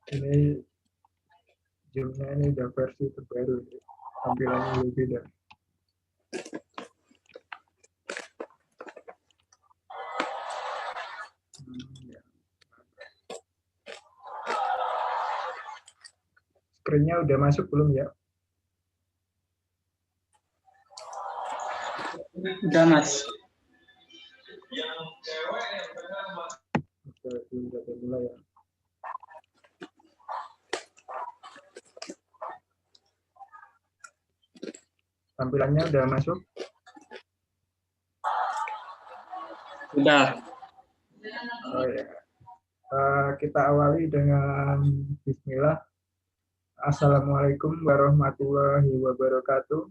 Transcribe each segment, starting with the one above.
Ini Zoom-nya ini udah versi terbaru, tampilannya lebih beda. Ya. Screen-nya udah masuk belum ya? Udah, Mas. Oke, udah mulai ya. Tampilannya udah masuk? Udah. Oh ya. Kita awali dengan Bismillah. Assalamualaikum warahmatullahi wabarakatuh.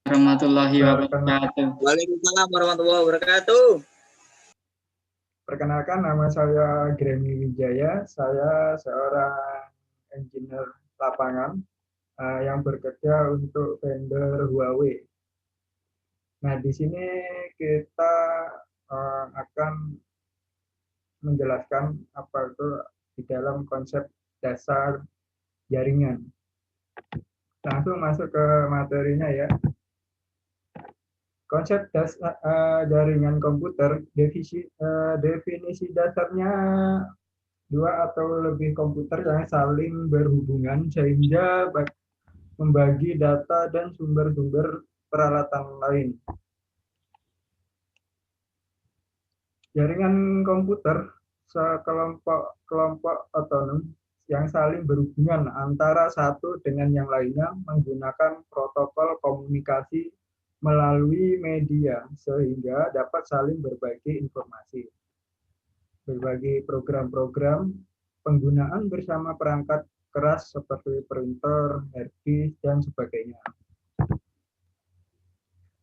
Warahmatullahi wabarakatuh. Waalaikumsalam warahmatullahi wabarakatuh. Perkenalkan, nama saya Gremi Wijaya. Saya seorang engineer lapangan yang bekerja untuk vendor Huawei. Nah, di sini kita akan menjelaskan apa itu di dalam konsep dasar jaringan. Langsung masuk ke materinya ya. Konsep jaringan komputer, definisi dasarnya dua atau lebih komputer yang saling berhubungan sehingga membagi data dan sumber-sumber peralatan lain. Jaringan komputer sekelompok otonom yang saling berhubungan antara satu dengan yang lainnya menggunakan protokol komunikasi melalui media sehingga dapat saling berbagi informasi. Berbagi program-program, penggunaan bersama perangkat keras seperti printer, hard disk, dan sebagainya.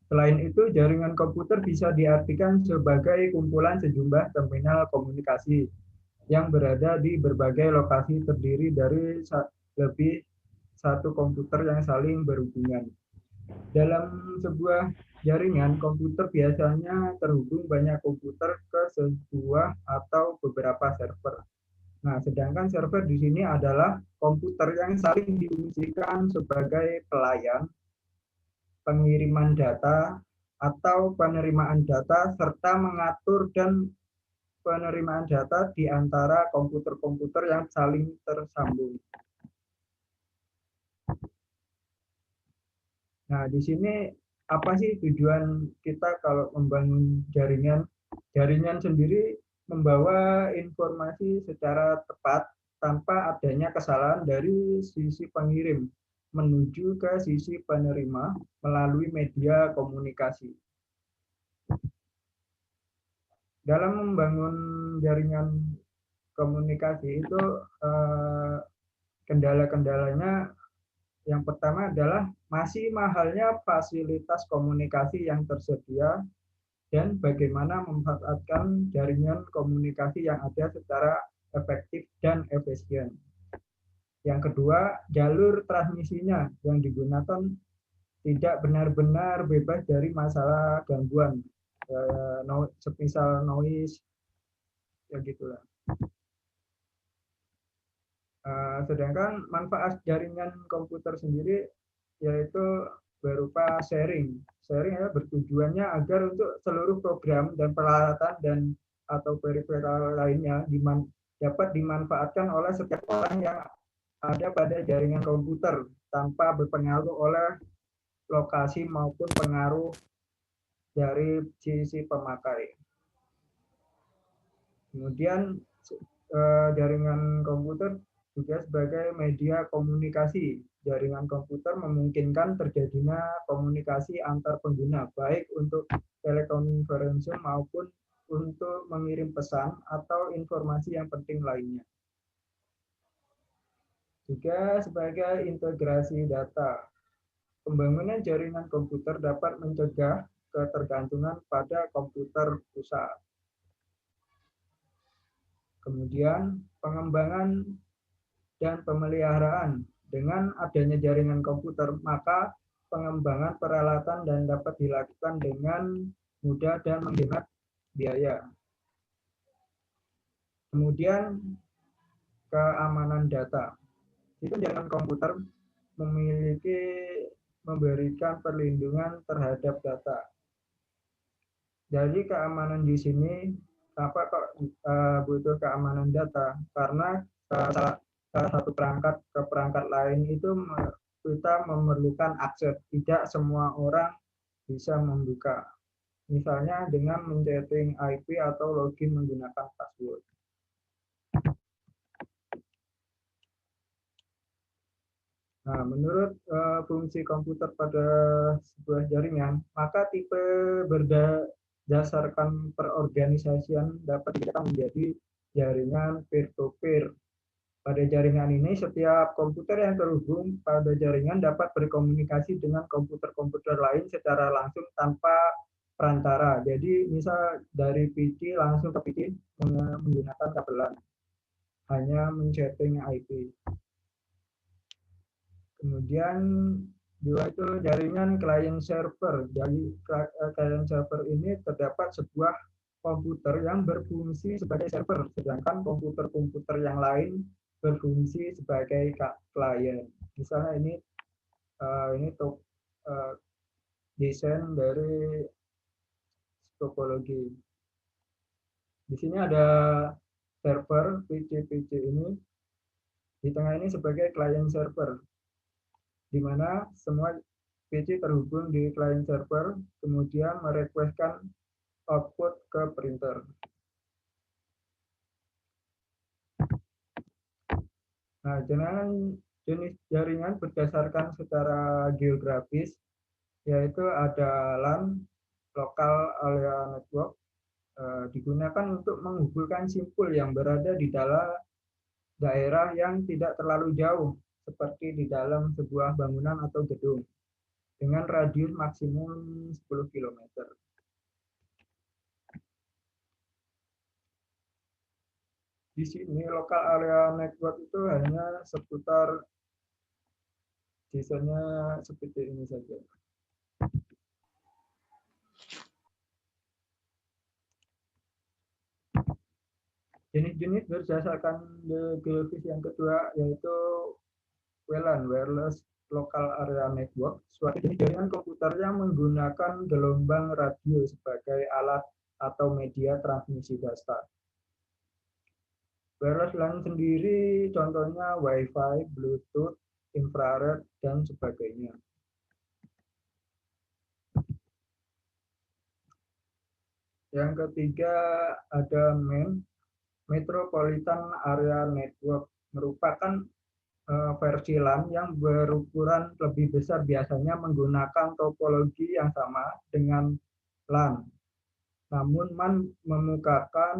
Selain itu, jaringan komputer bisa diartikan sebagai kumpulan sejumlah terminal komunikasi yang berada di berbagai lokasi terdiri dari lebih satu komputer yang saling berhubungan. Dalam sebuah jaringan komputer biasanya terhubung banyak komputer ke sebuah atau beberapa server. Nah, sedangkan server di sini adalah komputer yang saling difungsikan sebagai pelayan, pengiriman data, atau penerimaan data, serta mengatur dan penerimaan data di antara komputer-komputer yang saling tersambung. Nah, di sini apa sih tujuan kita kalau membangun jaringan? Jaringan sendiri membawa informasi secara tepat tanpa adanya kesalahan dari sisi pengirim menuju ke sisi penerima melalui media komunikasi. Dalam membangun jaringan komunikasi itu kendala-kendalanya yang pertama adalah masih mahalnya fasilitas komunikasi yang tersedia dan bagaimana memanfaatkan jaringan komunikasi yang ada secara efektif dan efisien. Yang kedua, jalur transmisinya yang digunakan tidak benar-benar bebas dari masalah gangguan, semisal noise, ya gitulah. Sedangkan manfaat jaringan komputer sendiri yaitu berupa sharing. Sharing adalah bertujuannya agar untuk seluruh program dan peralatan dan atau peripheral lainnya dapat dimanfaatkan oleh setiap orang yang ada pada jaringan komputer tanpa berpengaruh oleh lokasi maupun pengaruh dari sisi pemakai. Kemudian jaringan komputer juga sebagai media komunikasi. Jaringan komputer memungkinkan terjadinya komunikasi antar pengguna, baik untuk telekonferensi maupun untuk mengirim pesan atau informasi yang penting lainnya. Juga sebagai integrasi data. Pembangunan jaringan komputer dapat mencegah ketergantungan pada komputer pusat. Kemudian pengembangan dan pemeliharaan. Dengan adanya jaringan komputer, maka pengembangan peralatan dan dapat dilakukan dengan mudah dan menghemat biaya. Kemudian keamanan data. Itu jaringan komputer memberikan perlindungan terhadap data. Jadi keamanan di sini apa kok butuh keamanan data? Karena salah satu perangkat ke perangkat lain itu kita memerlukan akses. Tidak semua orang bisa membuka. Misalnya dengan men-setting IP atau login menggunakan password. Nah, menurut fungsi komputer pada sebuah jaringan, maka tipe berdasarkan perorganisasian dapat kita menjadi jaringan peer-to-peer. Pada jaringan ini, setiap komputer yang terhubung pada jaringan dapat berkomunikasi dengan komputer-komputer lain secara langsung tanpa perantara. Jadi, misal dari PC langsung ke PC menggunakan kabelan, hanya men-setting IP. Kemudian dua itu jaringan client server. Jadi client server ini terdapat sebuah komputer yang berfungsi sebagai server, sedangkan komputer-komputer yang lain berfungsi sebagai klien. Misalnya ini desain dari topologi. Di sini ada server PC ini, di tengah ini sebagai client server, di mana semua PC terhubung di client server, kemudian merequestkan output ke printer. Nah, jenis jaringan berdasarkan secara geografis, yaitu ada LAN, Local Area Network, digunakan untuk menghubungkan simpul yang berada di dalam daerah yang tidak terlalu jauh, seperti di dalam sebuah bangunan atau gedung, dengan radius maksimum 10 km. Di sini local area network itu hanya seputar desainnya seperti ini saja. Jenis-jenis berdasarkan geografis yang kedua yaitu WLAN, Wireless Local Area Network, suatu jenis jaringan komputer yang menggunakan gelombang radio sebagai alat atau media transmisi data. Wireless LAN sendiri contohnya Wi-Fi, Bluetooth, infrared, dan sebagainya. Yang ketiga ada Metropolitan Area Network, merupakan versi LAN yang berukuran lebih besar, biasanya menggunakan topologi yang sama dengan LAN. Namun MAN memukakan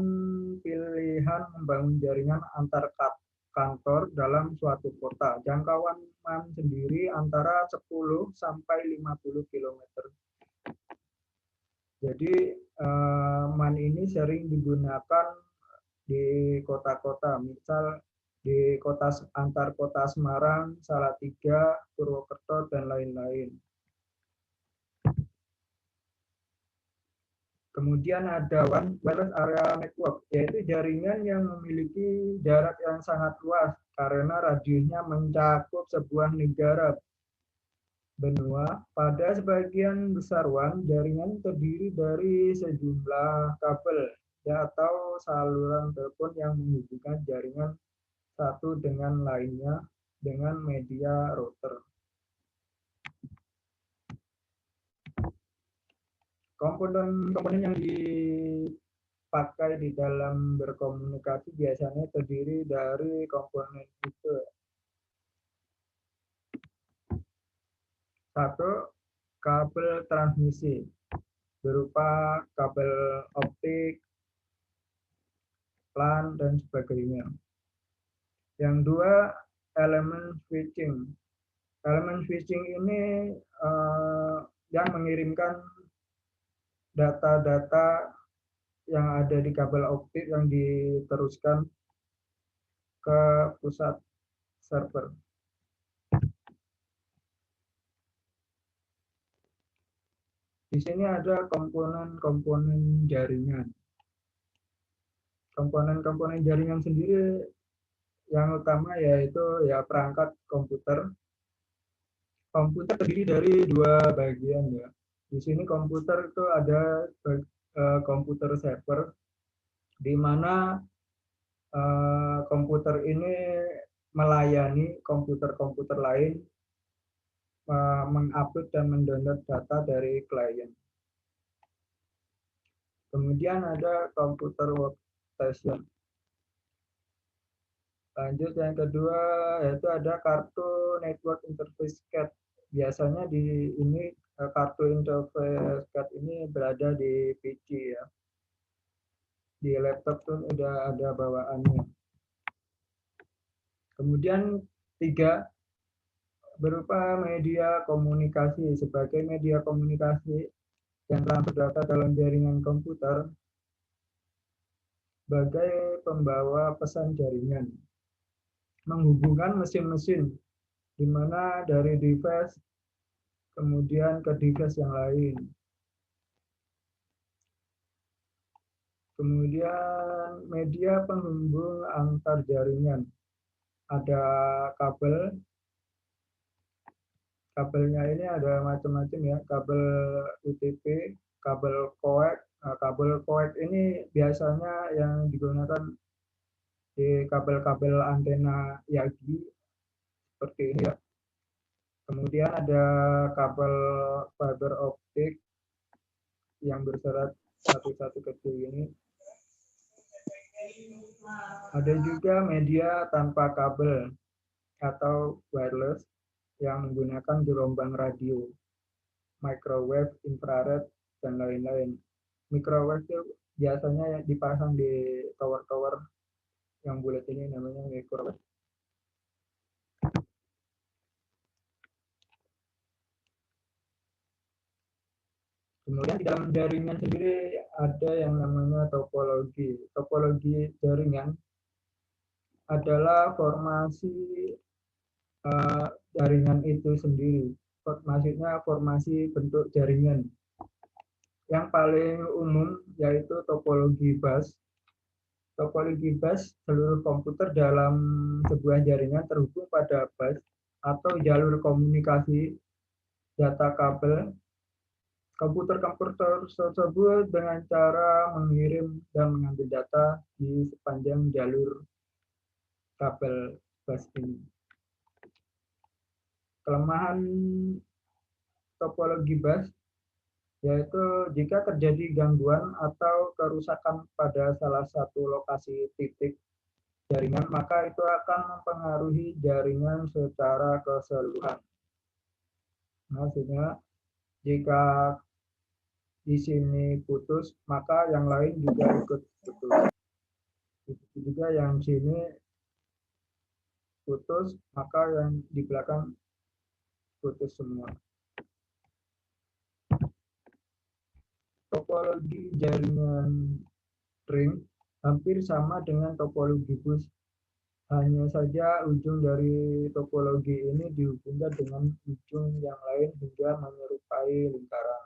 pilihan membangun jaringan antar kantor dalam suatu kota. Jangkauan MAN sendiri antara 10 sampai 50 km. Jadi MAN ini sering digunakan di kota-kota, misal di antar kota Semarang, Salatiga, Purwokerto, dan lain-lain. Kemudian ada Wireless Area Network, yaitu jaringan yang memiliki jarak yang sangat luas karena radiusnya mencakup sebuah negara benua. Pada sebagian besar WAN, jaringan terdiri dari sejumlah kabel atau saluran telepon yang menghubungkan jaringan satu dengan lainnya dengan media router. Komponen yang dipakai di dalam berkomunikasi biasanya terdiri dari komponen itu. Satu, kabel transmisi berupa kabel optik, LAN, dan sebagainya. Yang dua, elemen switching. Elemen switching ini yang mengirimkan data-data yang ada di kabel optik yang diteruskan ke pusat server. Di sini ada komponen-komponen jaringan. Komponen-komponen jaringan sendiri yang utama yaitu ya perangkat komputer. Komputer terdiri dari dua bagian ya. Di sini komputer itu ada komputer server, di mana komputer ini melayani komputer-komputer lain mengupload dan mendownload data dari klien. Kemudian ada komputer workstation. Lanjut yang kedua yaitu ada kartu network interface card. Biasanya di ini kartu interface card ini berada di PC ya. Di laptop pun udah ada bawaannya. Kemudian tiga, berupa media komunikasi. Sebagai media komunikasi yang transfer data dalam jaringan komputer sebagai pembawa pesan jaringan, menghubungkan mesin-mesin di mana dari device kemudian ke device yang lain. Kemudian media penghubung antar jaringan. Ada kabel. Kabelnya ini ada macam-macam ya, kabel UTP, kabel coax. Nah, kabel coax ini biasanya yang digunakan di kabel-kabel antena Yagi seperti ini ya. Kemudian ada kabel fiber optik yang bersyarat satu-satu kecil ini. Ada juga media tanpa kabel atau wireless yang menggunakan gelombang radio, microwave, infrared, dan lain-lain. Microwave itu biasanya dipasang di tower-tower yang bulat ini, namanya microwave. Kemudian di dalam jaringan sendiri ada yang namanya topologi. Topologi jaringan adalah formasi jaringan itu sendiri. Maksudnya formasi bentuk jaringan. Yang paling umum yaitu topologi bus. Topologi bus, seluruh komputer dalam sebuah jaringan terhubung pada bus atau jalur komunikasi data kabel. Komputer-komputer tersebut dengan cara mengirim dan mengambil data di sepanjang jalur kabel bus ini. Kelemahan topologi bus yaitu jika terjadi gangguan atau kerusakan pada salah satu lokasi titik jaringan, maka itu akan mempengaruhi jaringan secara keseluruhan. Maksudnya, jika di sini putus, maka yang lain juga ikut putus. Begitu juga yang sini putus, maka yang di belakang putus semua. Topologi jaringan ring hampir sama dengan topologi bus. Hanya saja ujung dari topologi ini dihubungkan dengan ujung yang lain hingga menyerupai lingkaran.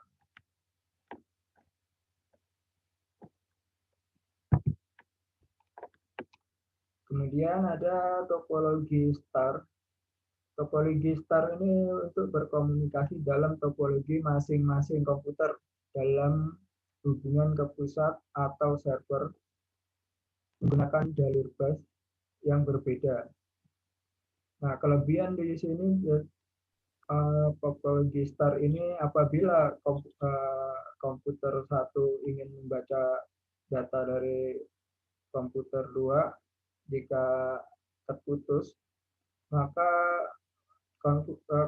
Kemudian ada topologi star. Topologi star ini untuk berkomunikasi dalam topologi masing-masing komputer dalam hubungan ke pusat atau server menggunakan jalur bus yang berbeda. Nah, kelebihan di sini topologi star ini apabila komputer satu ingin membaca data dari komputer 2, jika terputus, maka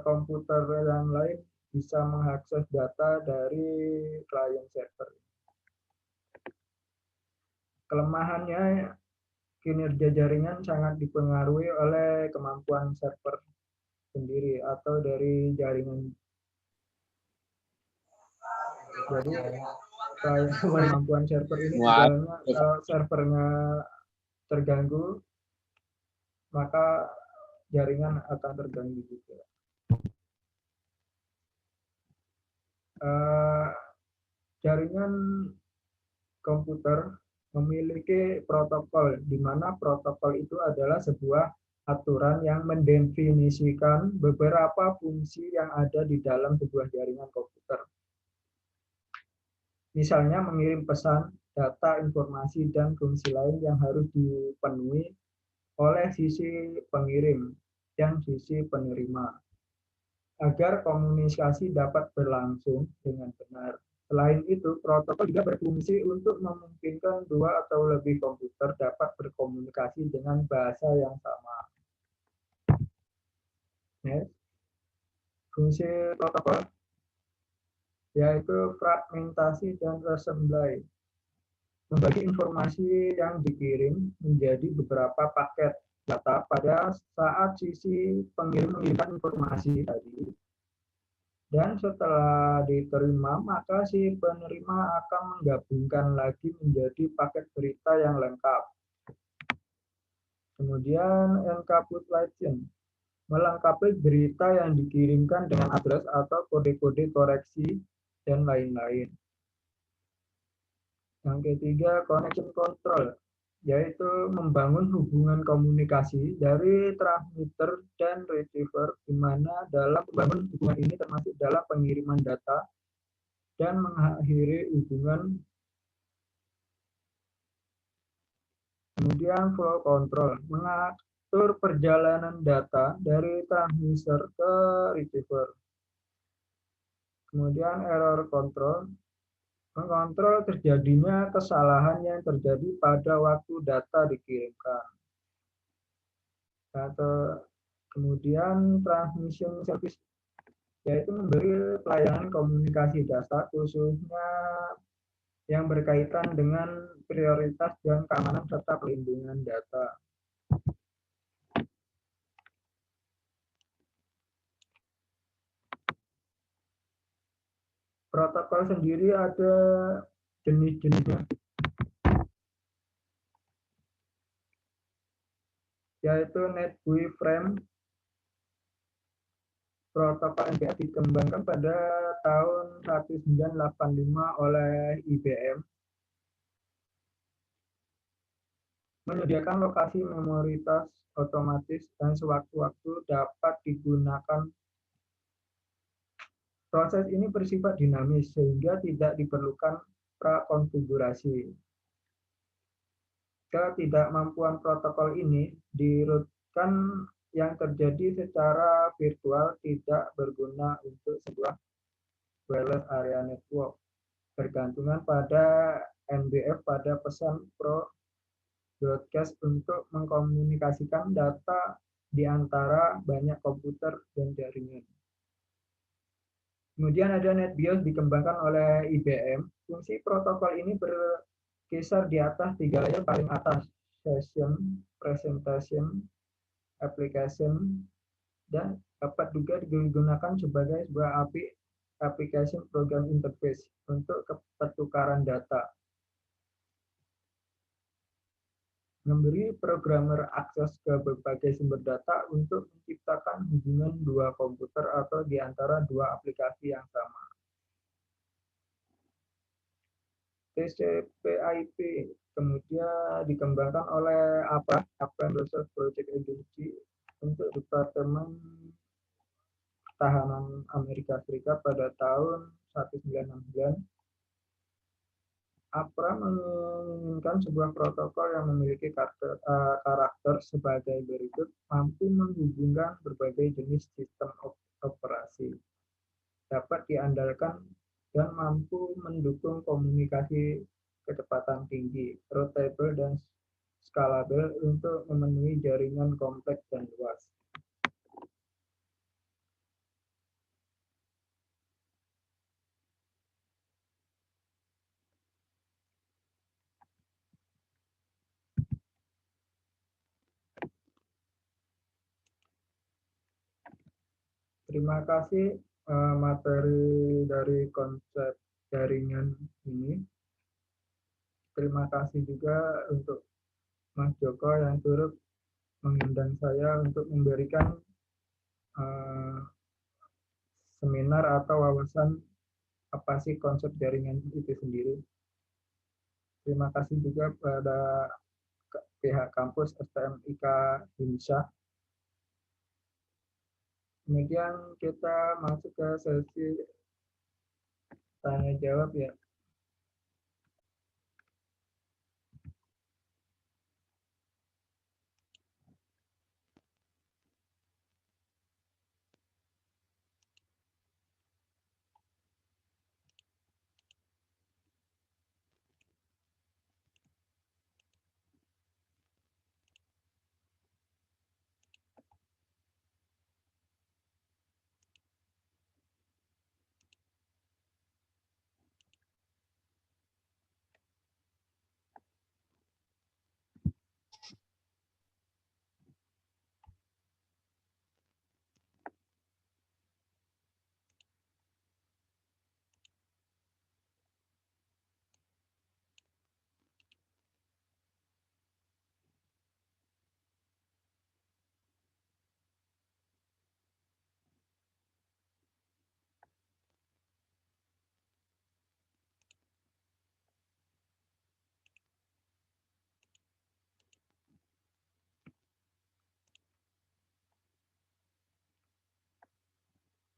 komputer yang lain bisa mengakses data dari klien server. Kelemahannya, kinerja jaringan sangat dipengaruhi oleh kemampuan server sendiri atau dari jaringan. Jadi kemampuan server ini misalnya kalau servernya terganggu, maka jaringan akan terganggu juga. Jaringan komputer memiliki protokol, di mana protokol itu adalah sebuah aturan yang mendefinisikan beberapa fungsi yang ada di dalam sebuah jaringan komputer. Misalnya mengirim pesan, data, informasi, dan fungsi lain yang harus dipenuhi oleh sisi pengirim dan sisi penerima, agar komunikasi dapat berlangsung dengan benar. Selain itu, protokol juga berfungsi untuk memungkinkan dua atau lebih komputer dapat berkomunikasi dengan bahasa yang sama. Next. Fungsi protokol yaitu fragmentasi dan assembly, membagi informasi yang dikirim menjadi beberapa paket data pada saat sisi pengirim mengirimkan informasi tadi. Dan setelah diterima, maka si penerima akan menggabungkan lagi menjadi paket berita yang lengkap. Kemudian encapsulation, melengkapi berita yang dikirimkan dengan address atau kode-kode koreksi dan lain-lain. Yang ketiga, connection control, yaitu membangun hubungan komunikasi dari transmitter dan receiver, di mana dalam membangun hubungan ini termasuk dalam pengiriman data dan mengakhiri hubungan. Kemudian flow control, mengatur perjalanan data dari transmitter ke receiver. Kemudian error control, mengontrol terjadinya kesalahan yang terjadi pada waktu data dikirimkan. Kemudian transmission service, yaitu memberi pelayanan komunikasi data khususnya yang berkaitan dengan prioritas dan keamanan serta pelindungan data. Protokol sendiri ada jenis-jenisnya, yaitu NetBEUI Frame. Protokol NBF dikembangkan pada tahun 1985 oleh IBM, menyediakan lokasi memori tas otomatis dan sewaktu-waktu dapat digunakan. Proses ini bersifat dinamis sehingga tidak diperlukan prakonfigurasi. Ketidakmampuan protokol ini dirutkan yang terjadi secara virtual tidak berguna untuk sebuah wireless area network. Bergantungan pada NBF pada pesan pro broadcast untuk mengkomunikasikan data di antara banyak komputer dan jaringan. Kemudian ada NetBIOS dikembangkan oleh IBM. Fungsi protokol ini berkisar di atas 3 layer paling atas, session, presentation, application, dan dapat juga digunakan sebagai sebuah API, application program interface, untuk pertukaran data. Memberi programmer akses ke berbagai sumber data untuk menciptakan hubungan dua komputer atau di antara dua aplikasi yang sama. TCP/IP kemudian dikembangkan oleh Applied Research Project Agency untuk Departemen Pertahanan Amerika Serikat pada tahun 1969. APRA menginginkan sebuah protokol yang memiliki karakter sebagai berikut: mampu menghubungkan berbagai jenis sistem operasi, dapat diandalkan, dan mampu mendukung komunikasi kecepatan tinggi, routable, dan scalable untuk memenuhi jaringan kompleks dan luas. Terima kasih materi dari konsep jaringan ini. Terima kasih juga untuk Mas Joko yang turut mengundang saya untuk memberikan seminar atau wawasan apa sih konsep jaringan itu sendiri. Terima kasih juga pada pihak kampus STMIK Indonesia. Kemudian kita masuk ke sesi tanya jawab ya.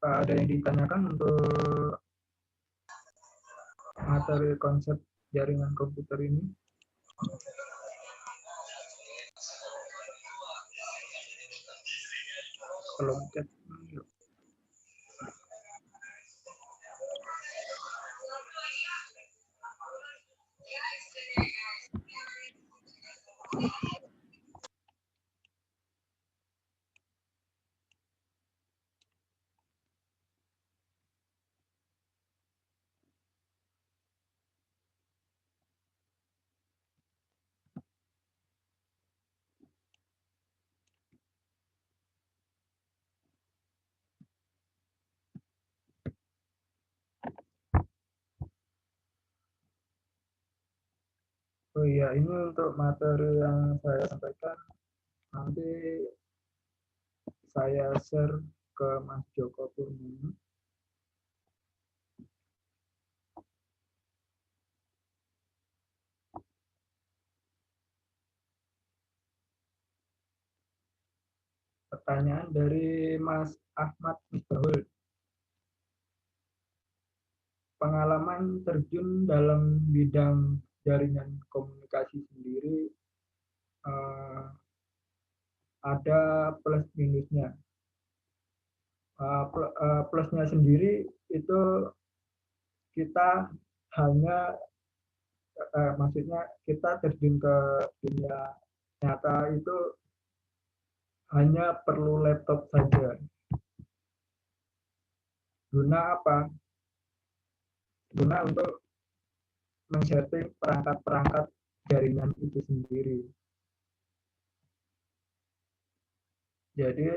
Ada yang ditanyakan untuk materi konsep jaringan komputer ini? Kalau chat, oh iya, ini untuk materi yang saya sampaikan nanti saya share ke Mas Joko Purnomo. Pertanyaan dari Mas Ahmad Misbahul. Pengalaman terjun dalam bidang jaringan komunikasi sendiri ada plus minusnya. Plusnya sendiri itu kita hanya maksudnya kita terjun ke dunia nyata itu hanya perlu laptop saja. Guna apa? Guna untuk men-setting perangkat-perangkat jaringan itu sendiri. Jadi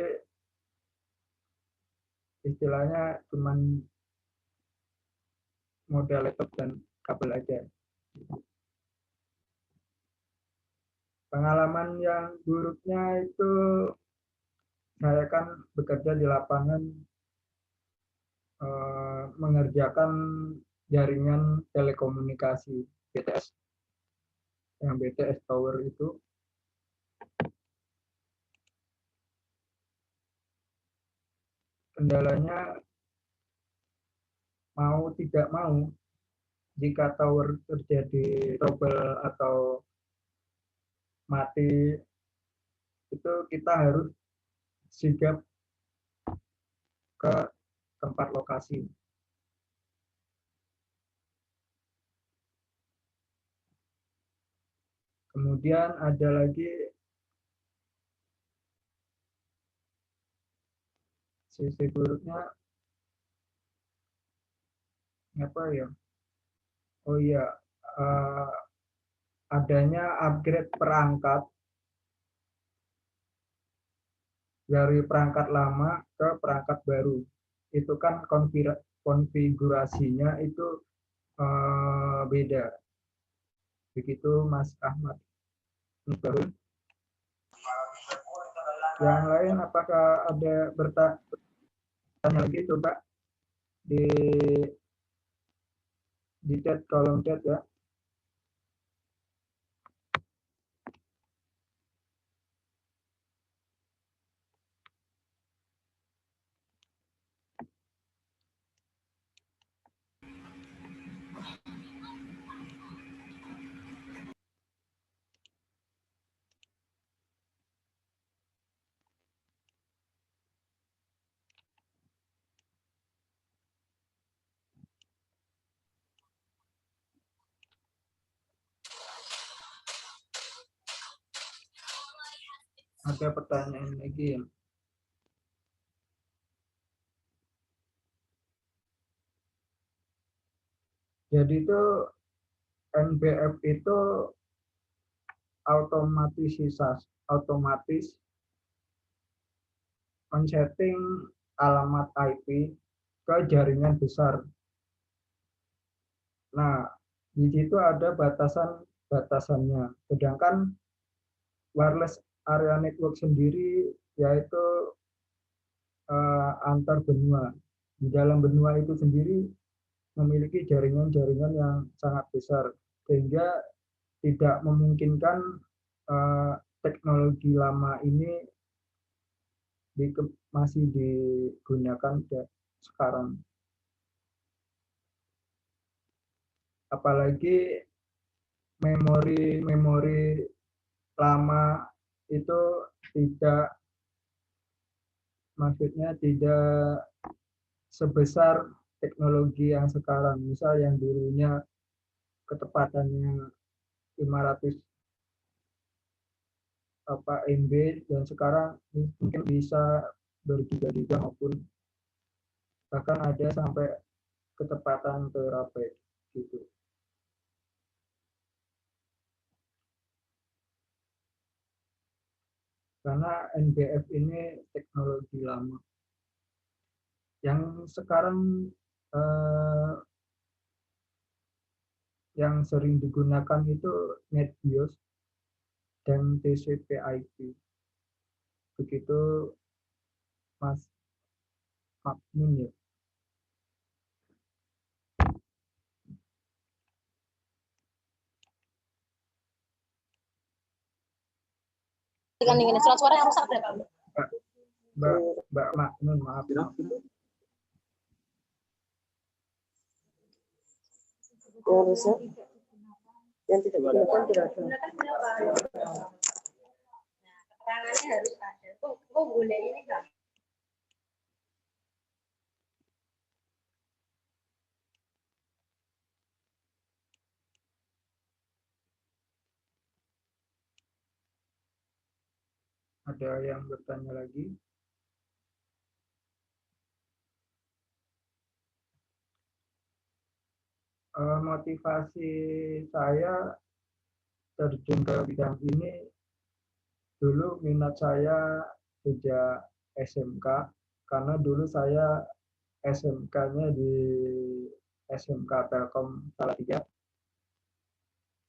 istilahnya cuman modal laptop dan kabel aja. Pengalaman yang buruknya itu saya kan bekerja di lapangan mengerjakan jaringan telekomunikasi BTS. Yang BTS Tower itu kendalanya mau tidak mau jika tower terjadi trouble atau mati itu kita harus sigap ke tempat lokasi. Kemudian ada lagi sisi buruknya apa ya? Oh iya, adanya upgrade perangkat dari perangkat lama ke perangkat baru. Itu kan konfigurasinya itu beda. Begitu Mas Ahmad. Yang lain apakah ada bertanya lagi, coba di chat, kolom chat ya. Ada pertanyaan lagi ya? Jadi itu NBF itu otomatis men-setting alamat IP ke jaringan besar. Nah, di situ ada batasannya. Sedangkan wireless area network sendiri yaitu antar benua. Di dalam benua itu sendiri memiliki jaringan-jaringan yang sangat besar sehingga tidak memungkinkan teknologi lama ini masih digunakan sekarang. Apalagi memori lama itu tidak sebesar teknologi yang sekarang. Misal yang dulunya ketepatannya 500 MB dan sekarang mungkin bisa bergiga-giga maupun bahkan ada sampai ketepatan terabyte gitu. Karena NBF ini teknologi lama. Yang sekarang yang sering digunakan itu NetBIOS dan TCP/IP. Begitu Mas Makmun ya. Dengan suara yang rusak berapa? Mbak Makmun, maaf. Yang rusak, yang tidak digunakan tidak ada. Keterangannya harus ada. Kok boleh ini enggak? Ada yang bertanya lagi? Motivasi saya terjun ke bidang ini dulu minat saya sejak SMK karena dulu saya SMK-nya di SMK Telkom Salatiga.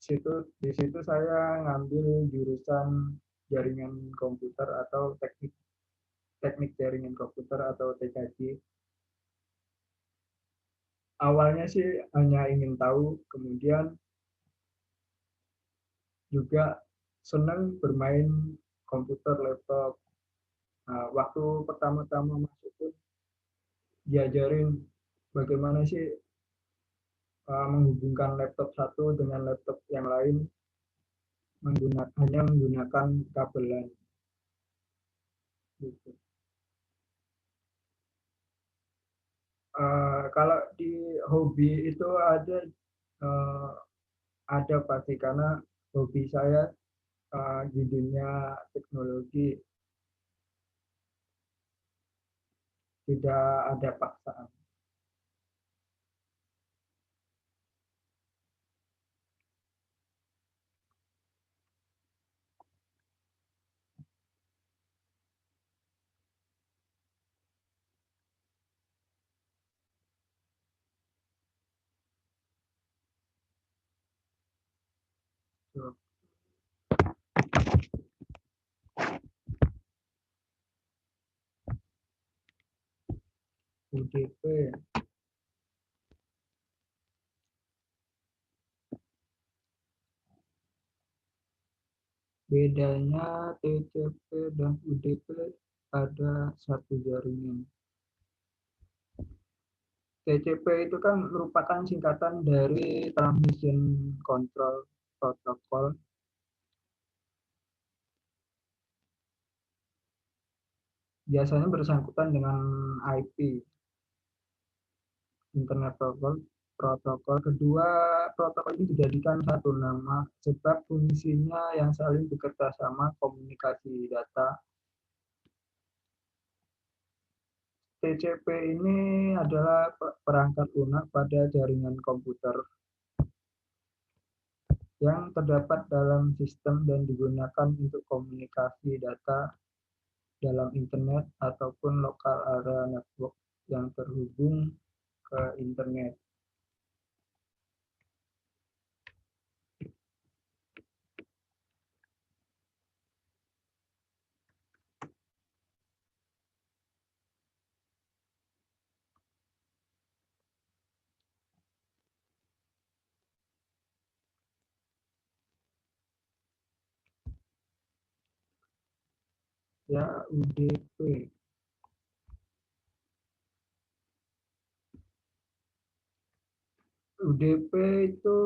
Di situ saya ngambil jurusan jaringan komputer atau teknik jaringan komputer atau TKJ. Awalnya sih hanya ingin tahu, kemudian juga senang bermain komputer, laptop. Nah, waktu pertama-tama masuk pun diajarin bagaimana sih menghubungkan laptop satu dengan laptop yang lain hanya menggunakan kabel LAN. Gitu. Kalau di hobi itu ada pasti karena hobi saya di dunia teknologi tidak ada paksaan. So, UDP bedanya TCP dan UDP ada satu jaringan. TCP itu kan merupakan singkatan dari Transmission Control Protocol. Biasanya bersangkutan dengan IP, Internet Protocol. protokol. Kedua, protokol ini dijadikan satu nama sebab fungsinya yang saling bekerja sama komunikasi data. TCP ini adalah perangkat lunak pada jaringan komputer yang terdapat dalam sistem dan digunakan untuk komunikasi data dalam internet ataupun lokal area network yang terhubung ke internet. Ya, UDP. UDP itu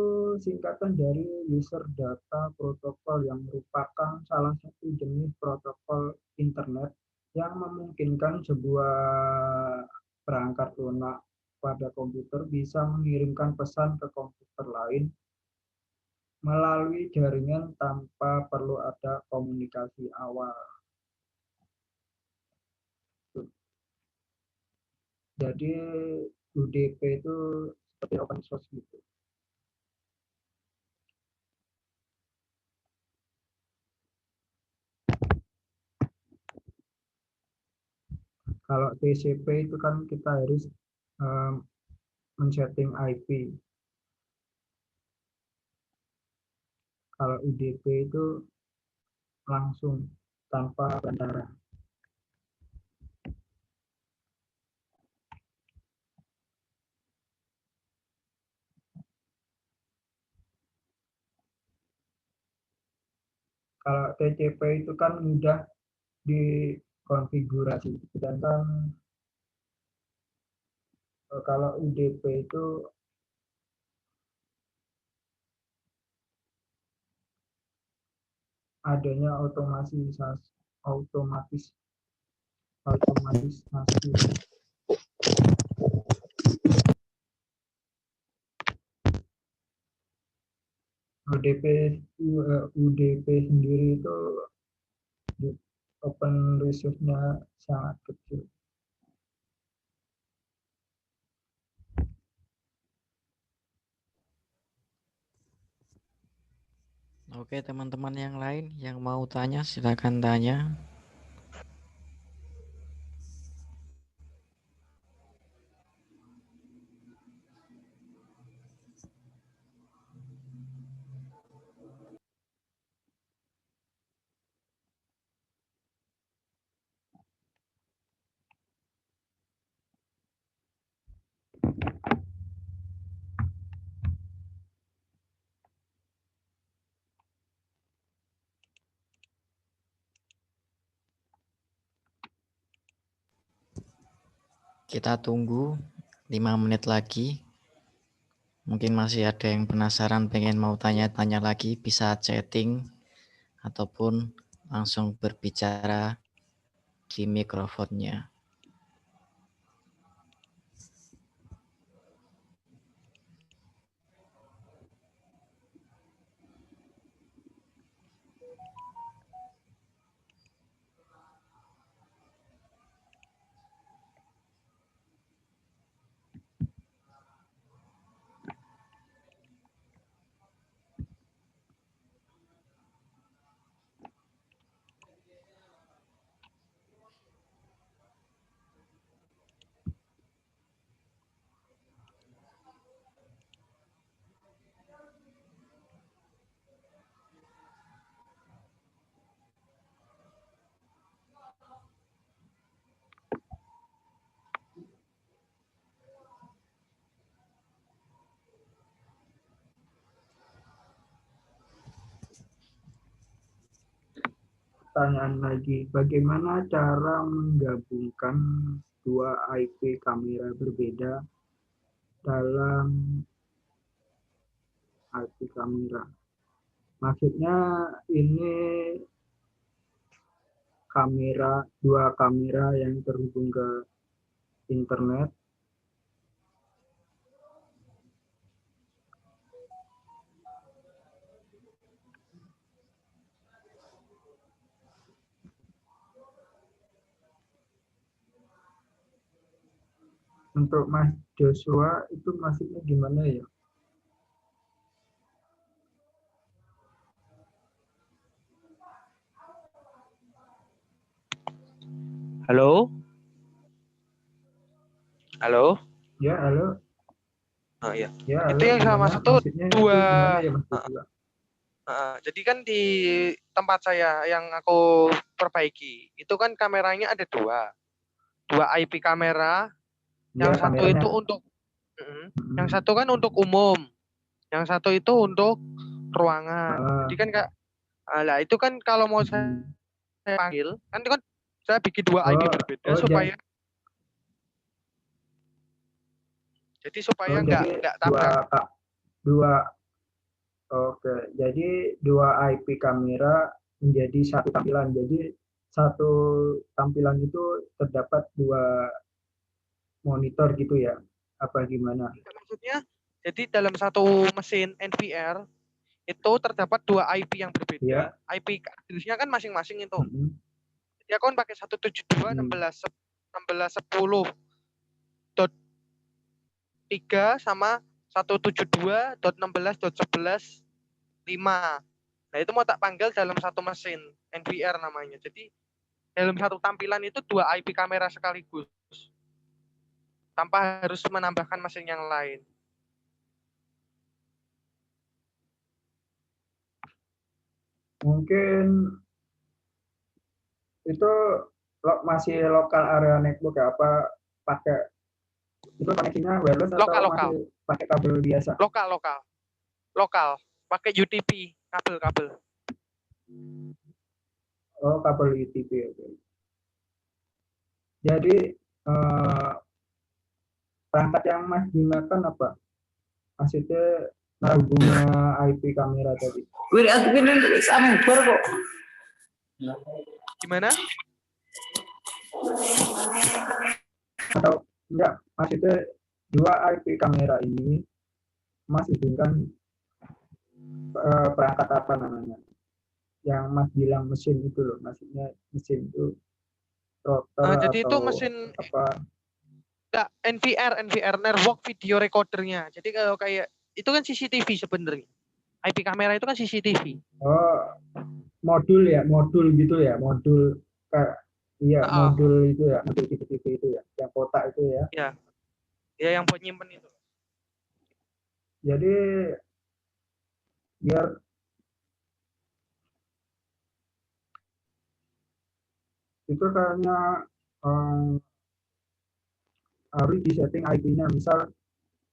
singkatan dari User Data Protocol yang merupakan salah satu jenis protokol internet yang memungkinkan sebuah perangkat lunak pada komputer bisa mengirimkan pesan ke komputer lain melalui jaringan tanpa perlu ada komunikasi awal. Jadi UDP itu seperti open source gitu. Kalau TCP itu kan kita harus men-setting IP. Kalau UDP itu langsung tanpa perantara. Kalau TCP itu kan mudah dikonfigurasi, sedangkan kalau UDP itu adanya otomatisasi. UDP sendiri itu open resource-nya sangat kecil. Oke, teman-teman yang lain yang mau tanya silakan tanya. Kita tunggu 5 menit lagi. Mungkin masih ada yang penasaran pengen mau tanya-tanya lagi, bisa chatting ataupun langsung berbicara di mikrofonnya. Pertanyaan lagi, bagaimana cara menggabungkan dua IP kamera berbeda dalam IP kamera? Maksudnya ini dua kamera yang terhubung ke internet untuk Mas Joshua itu maksudnya gimana ya? Halo? Halo? Ya, halo. Oh iya. Ya, Itu halo. yang sama Gimana? Mas itu Maksudnya itu dua. gimana ya, Mas Joshua? Jadi kan di tempat saya yang aku perbaiki, itu kan kameranya ada dua IP kamera. Ya, Yang satu kameranya. itu untuk, yang satu kan untuk umum, yang satu itu untuk ruangan. Jadi kan kak, lah itu kan kalau mau saya panggil, kan itu kan saya bikin dua IP berbeda supaya, jadi supaya jadi nggak tabrak. dua, oke. Jadi dua IP kamera menjadi satu tampilan. Jadi satu tampilan itu terdapat dua monitor gitu ya? Apa gimana? Maksudnya, jadi dalam satu mesin NVR itu terdapat dua IP yang berbeda. Ya. IP address-nya kan masing-masing itu. Mm-mm. Dia kan pakai 172.16.10.3 sama 172.16.11.5. Nah, itu mau tak panggil dalam satu mesin NVR namanya. Jadi dalam satu tampilan itu dua IP kamera sekaligus tanpa harus menambahkan mesin yang lain. Mungkin itu masih lokal area network ya? Apa pakai itu koneksinya wireless atau Lokal. masih pakai kabel biasa? Lokal. Pakai UTP, kabel. Oh, kabel UTP. Okay. Jadi perangkat yang Mas gunakan apa? Maksudnya hubungnya IP kamera tadi. Gimana? Atau enggak, maksudnya dua IP kamera ini Mas hubungkan perangkat apa namanya? Yang Mas bilang mesin itu loh, maksudnya mesin itu router Jadi itu atau mesin apa? NVR network video recordernya. Jadi kalau kayak itu kan CCTV sebenarnya. IP kamera itu kan CCTV. Oh, modul gitu ya, modul kayak iya, modul itu ya, modul CCTV itu ya, yang kotak itu ya. Ya yang buat nyimpen itu. Jadi biar itu kayaknya harus disetting IP-nya, misal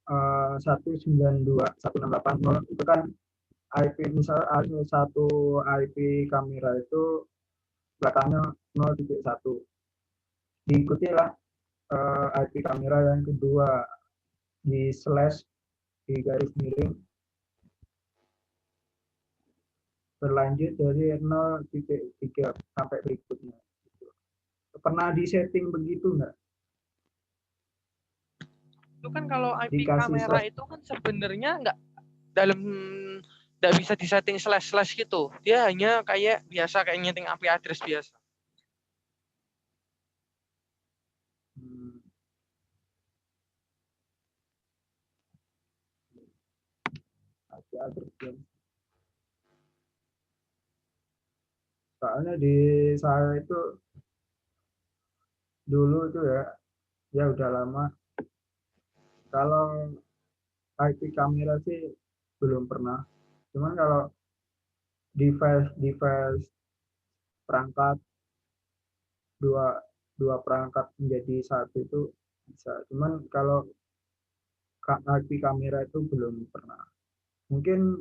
192.168.0 itu kan IP, misal satu IP kamera itu belakangnya 0.1, diikutilah IP kamera yang kedua di slash, di garis miring berlanjut dari 0.3 sampai berikutnya. Pernah disetting begitu nggak? Itu kan kalau IP Dikasih kamera slash. itu kan sebenarnya nggak bisa disetting slash gitu. Dia hanya kayak biasa, kayak nyeting IP address biasa. Soalnya di saya itu dulu itu ya udah lama. Kalau IP kamera sih belum pernah. Cuman kalau device perangkat dua dua perangkat menjadi satu itu bisa. Cuman kalau IP kamera itu belum pernah. Mungkin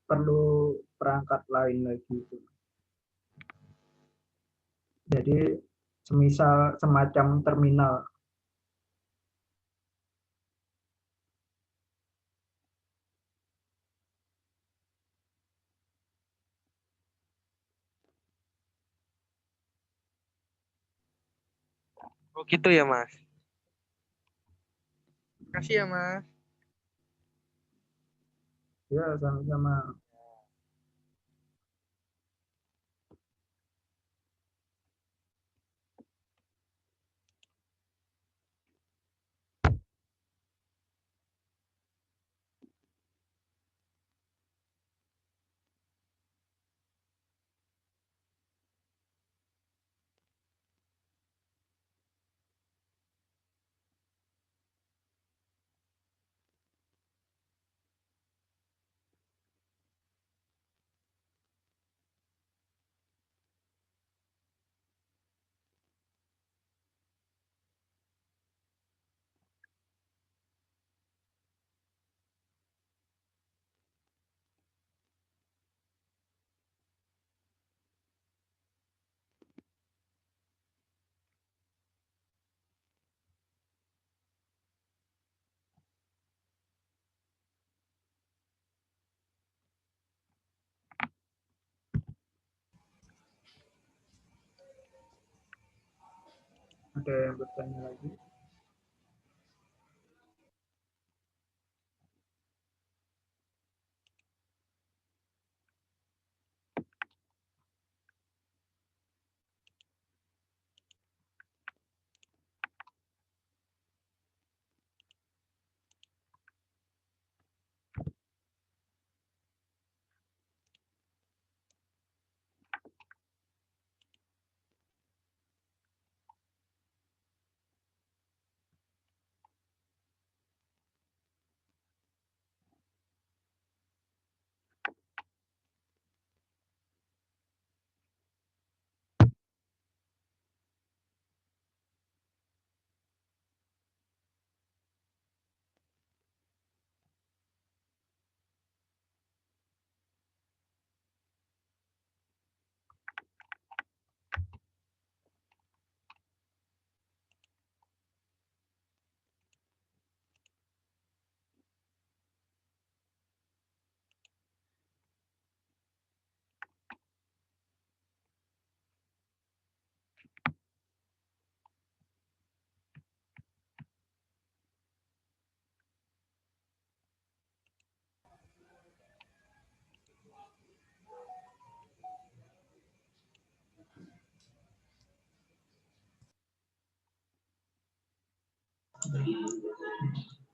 perlu perangkat lain lagi itu. Jadi semisal semacam terminal. Oh gitu ya Mas. Makasih ya Mas. Ya, sama-sama. ada yang bertanya lagi?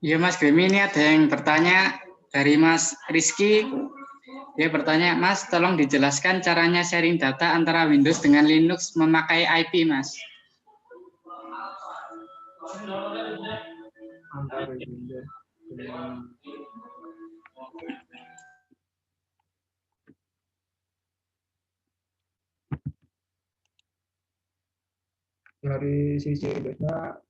Iya Mas Gremi, ini ada yang bertanya dari Mas Rizky. Dia bertanya, Mas tolong dijelaskan caranya sharing data antara Windows dengan Linux memakai IP, Mas. Antara Windows dengan dari sisi Windowsnya,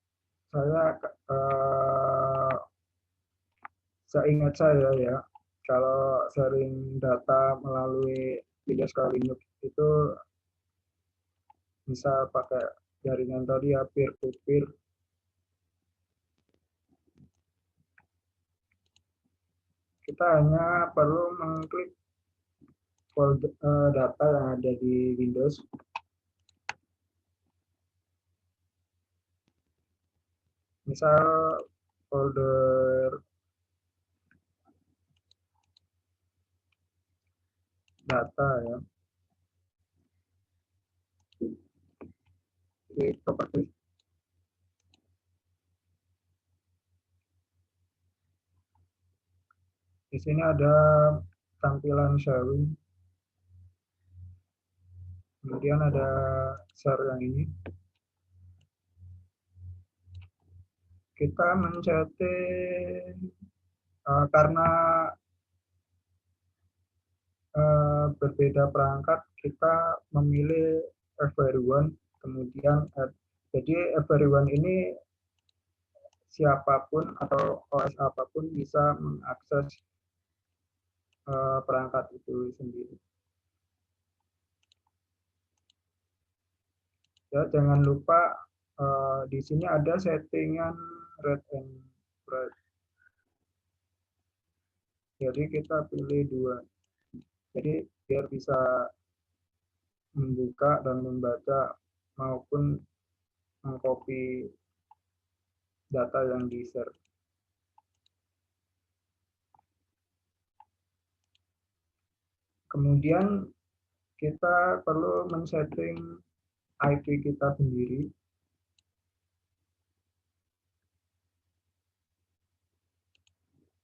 seingat saya ya, kalau sharing data melalui Windows ke Linux itu bisa pakai jaringan tadi ya, peer to peer. Kita hanya perlu mengklik folder data yang ada di Windows. Misal folder data ya. Di properti. Di sini ada tampilan sharing. Kemudian ada share yang ini. Kita men-setting karena berbeda perangkat, kita memilih everyone, kemudian jadi everyone ini siapapun atau OS apapun bisa mengakses perangkat itu sendiri. Ya, jangan lupa di sini ada settingan read and write. Jadi kita pilih 2. Jadi biar bisa membuka dan membaca maupun mengcopy data yang di-share. Kemudian kita perlu men-setting IP kita sendiri.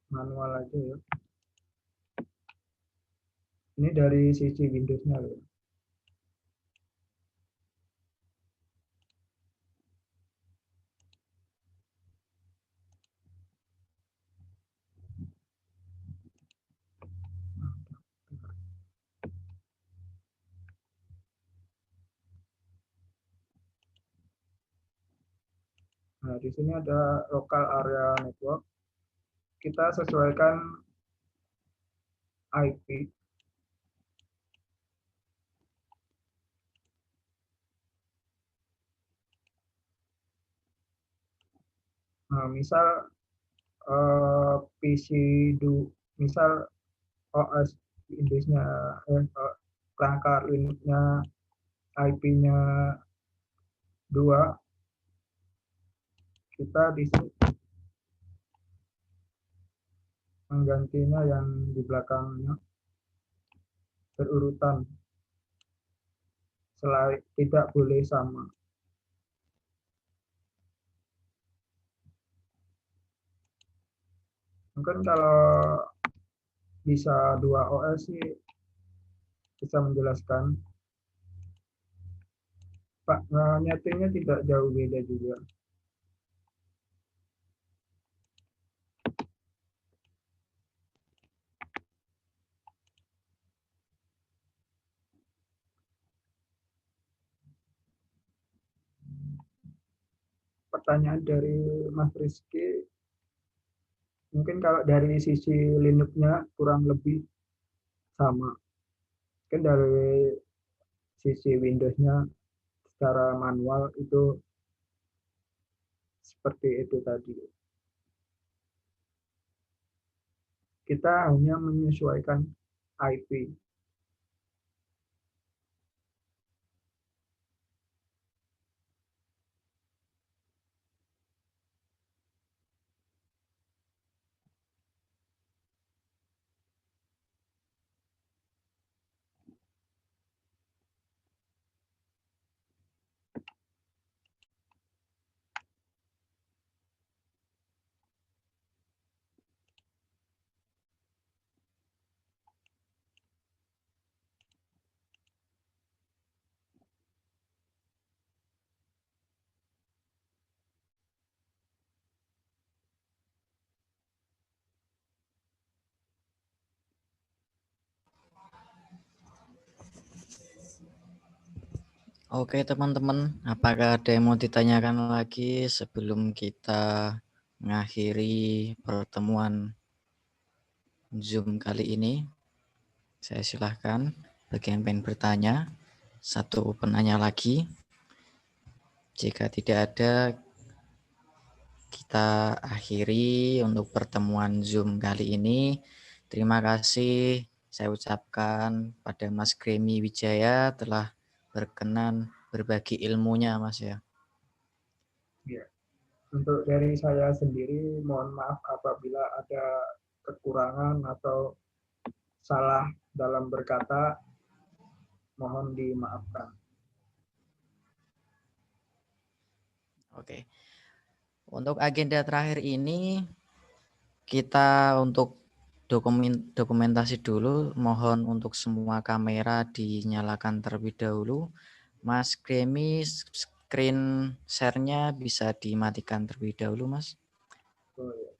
Manual aja ya. Ini dari sisi Windows-nya ya. Nah, di sini ada local area network. Kita sesuaikan IP. Nah, misal PC misal OS Windows-nya perangkat Linux-nya IP-nya 2, kita di menggantinya yang di belakangnya berurutan, selain tidak boleh sama. Mungkin kalau bisa 2 OS sih bisa menjelaskan. Pak, nyetingnya tidak jauh beda juga. Pertanyaan dari Mas Rizky, mungkin kalau dari sisi Linux-nya kurang lebih sama. Mungkin dari sisi Windows-nya secara manual itu seperti itu tadi. Kita hanya menyesuaikan IP. Oke teman-teman, apakah ada yang mau ditanyakan lagi sebelum kita mengakhiri pertemuan Zoom kali ini? Saya silahkan bagi yang ingin bertanya, satu penanya lagi. Jika tidak ada, kita akhiri untuk pertemuan Zoom kali ini. Terima kasih saya ucapkan pada Mas Gremi Wijaya telah berkenan berbagi ilmunya, Mas ya. Ya. Untuk dari saya sendiri, mohon maaf apabila ada kekurangan atau salah dalam berkata, mohon dimaafkan. Oke. Untuk agenda terakhir ini, kita untuk dokumentasi dulu, mohon untuk semua kamera dinyalakan terlebih dahulu. Mas Gremi, screen share-nya bisa dimatikan terlebih dahulu, Mas. Oh, ya.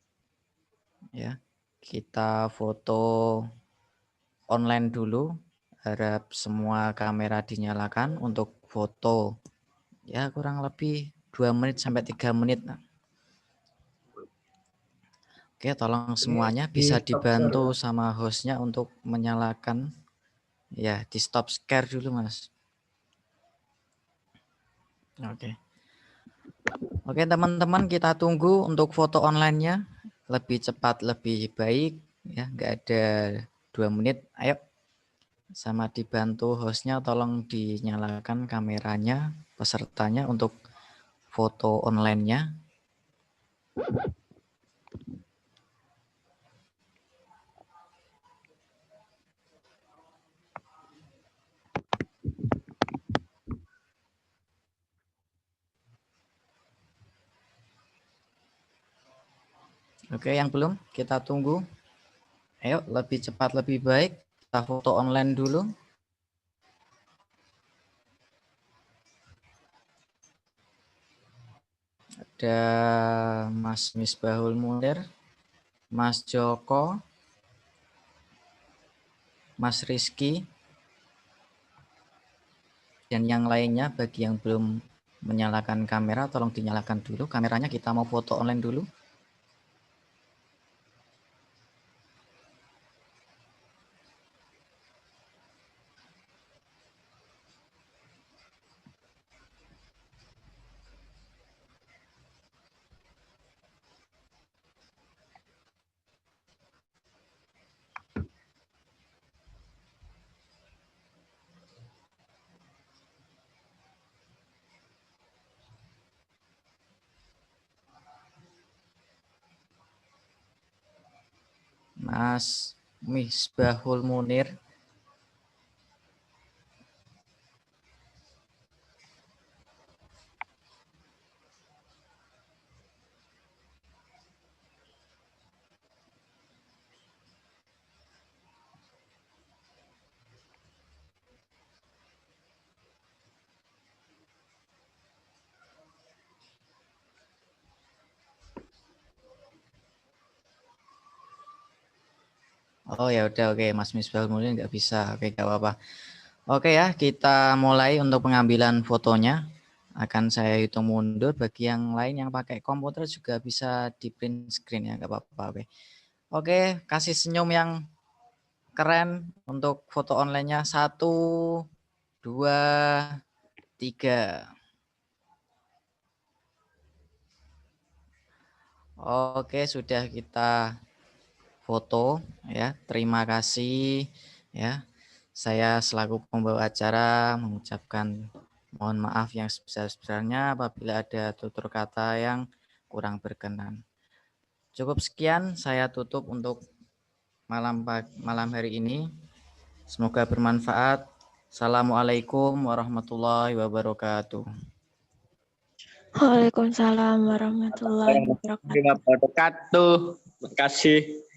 Ya, kita foto online dulu. Harap semua kamera dinyalakan untuk foto. Ya, kurang lebih 2 menit sampai 3 menit. Oke, tolong semuanya Di bisa stop share, dibantu ya. sama hostnya untuk menyalakan. Ya, di stop share dulu, Mas. Oke. Oke, teman-teman, kita tunggu untuk foto online-nya. Lebih cepat, lebih baik. Ya, nggak ada 2 menit. Ayo, sama dibantu hostnya, tolong dinyalakan kameranya, pesertanya untuk foto online-nya. Oke, yang belum kita tunggu. Ayo, lebih cepat, lebih baik. Kita foto online dulu. Ada Mas Misbahul Munir, Mas Joko, Mas Rizky, dan yang lainnya. Bagi yang belum menyalakan kamera, tolong dinyalakan dulu kameranya. Kita mau foto online dulu. Mas Misbahul Munir. Oh ya udah, oke, Mas Misbahul Munir nggak bisa. Oke, nggak apa-apa. Oke ya, kita mulai untuk pengambilan fotonya. Akan saya hitung mundur. Bagi yang lain yang pakai komputer juga bisa di print screen ya, nggak apa-apa. Oke. Oke, kasih senyum yang keren untuk foto online-nya. 1, 2, 3. Oke, sudah kita foto ya. Terima kasih ya. Saya selaku pembawa acara mengucapkan mohon maaf yang sebesar-besarnya apabila ada tutur kata yang kurang berkenan. Cukup sekian saya tutup untuk malam hari ini. Semoga bermanfaat. Assalamualaikum warahmatullahi wabarakatuh. Waalaikumsalam warahmatullahi wabarakatuh. Terima kasih.